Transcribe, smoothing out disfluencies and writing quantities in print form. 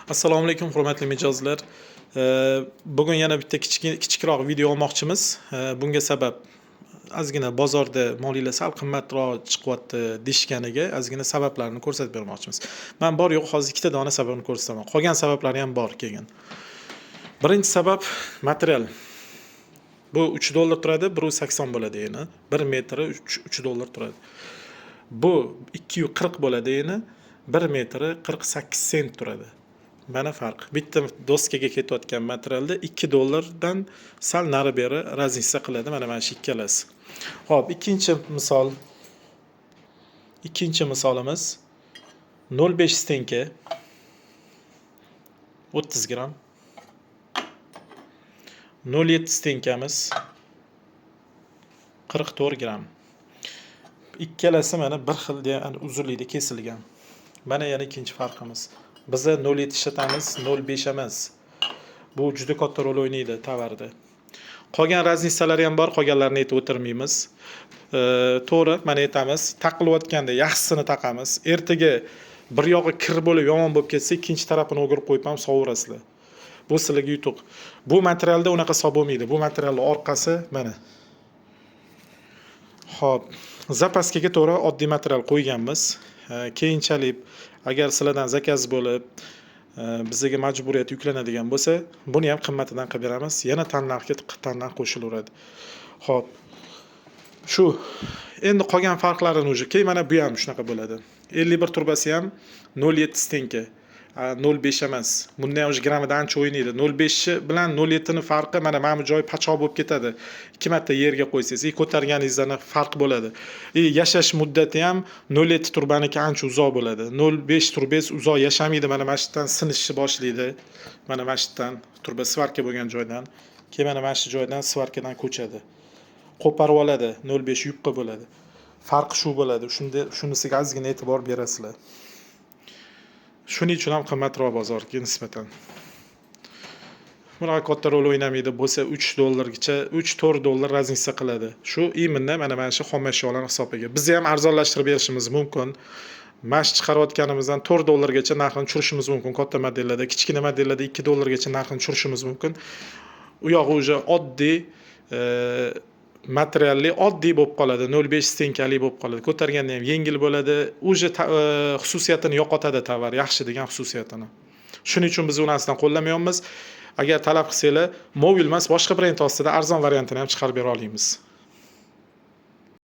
Assalomu alaykum hurmatli mijozlar. Bugun yana bitta kichikroq video olmoqchimiz. Bunga sabab ozgina bozorda moliyalar sal qimmatroq chiqyapti deyishganiga ozgina sabablarini ko'rsatib bermoqchimiz. Men bor yo'q hozir ikkita dona sababini ko'rsataman. Qolgan sabablari ham bor keyin. Birinchi sabab material. Bu 3 dollar turadi, 1.80 bo'ladi yana. 1 metri 3 dollar turadi. Bu 240 bo'ladi yana. 1 metri 48 sent turadi. Mana farq. Bitta doskaga ketayotgan materialda 2 dollardan sal nari beri raznica qiladi. Mana shu ikkalasi. Xo'p, ikkinchi misolimiz 0.5 stenka 30 gram. 0.7 stenkamiz 44 gram. Ikkalasi mana bir xil uzunlikda kesilgan. Mana yana ikkinchi farqimiz. Biz 0.7 ishlatamiz, 0.5 emas. Bu juda katta rol o'ynaydi tovarda. Qolgan raznisalari ham bor, qolganlarini aytib o'tirmaymiz. To'g'ri, mana aytamiz, taqilayotganda yaxshisini taqamiz. Ertaga bir yog'i kir bo'lib, yomon bo'lib ketsa, ikkinchi tarafini o'girib qo'yib ham sovirasizlar. Bu sizlarga yutuq. Bu materialda unaqa hisob bo'lmaydi. Bu materialning orqasi mana. Xo'p, zapaskaga to'g'ri oddiy material qo'yganmiz. Keyinchalik agar sizlardan zakaz bo'lib bizga majburiyat yuklanadigan bo'lsa, buni ham qimmatidan qilib beramiz. Yana tanlarga tanlar qo'shilaveradi. Xo'p. Shu endi qolgan farqlarini keyin mana bu ham shunaqa bo'ladi. 51 turbasi ham 0.7 stenka. 0.5 emas. Bunda ham grammida ancha o'ynaydi. 0.5 bilan 0.7 ning farqi mana bu joy pachoq bo'lib ketadi. 2 marta yerga qo'ysangiz, ko'targaningizdan farq bo'ladi. Yashash muddati ham 0.7 turbaniki ancha uzoq bo'ladi. 0.5 turbasi uzoq yashamaydi. Mana mashitdan sinishni boshlaydi. Mana mashitdan turba svarka bo'lgan joydan, keyin mana shu joydan svarkadan ko'chadi. Qo'parib oladi, 0.5 yupqa bo'ladi. Farqi shu bo'ladi. Shunisiga ozgina e'tibor berasizlar. Shuning uchun ham qimmatroq bozorga nisbatan. Bunaqa katta rol o'ynamaydi bo'lsa 3 dollargacha, 3-4 dollar raznica qiladi. Shu iminda mana shu xom ashyolarning hisobiga. Biz ham arzonlashtirib berishimiz mumkin. Mash chiqarayotganimizdan 4 dollargacha narxini tushirishimiz mumkin. Katta modellarda, kichkina modellarda 2 dollargacha narxini tushirishimiz mumkin. U yog'i o'zi oddiy materialli oddiy bo'lib qoladi, 0.5 stenkali bo'lib qoladi. Ko'targanda ham yengil bo'ladi. O'zi xususiyatini yo'qotadi tovar, yaxshi degan xususiyatini. Shuning uchun biz unasidan qo'llamayapmiz. Agar talab qilsanglar, mobil emas, boshqa brend ostida arzon variantini ham chiqarib bera olamiz.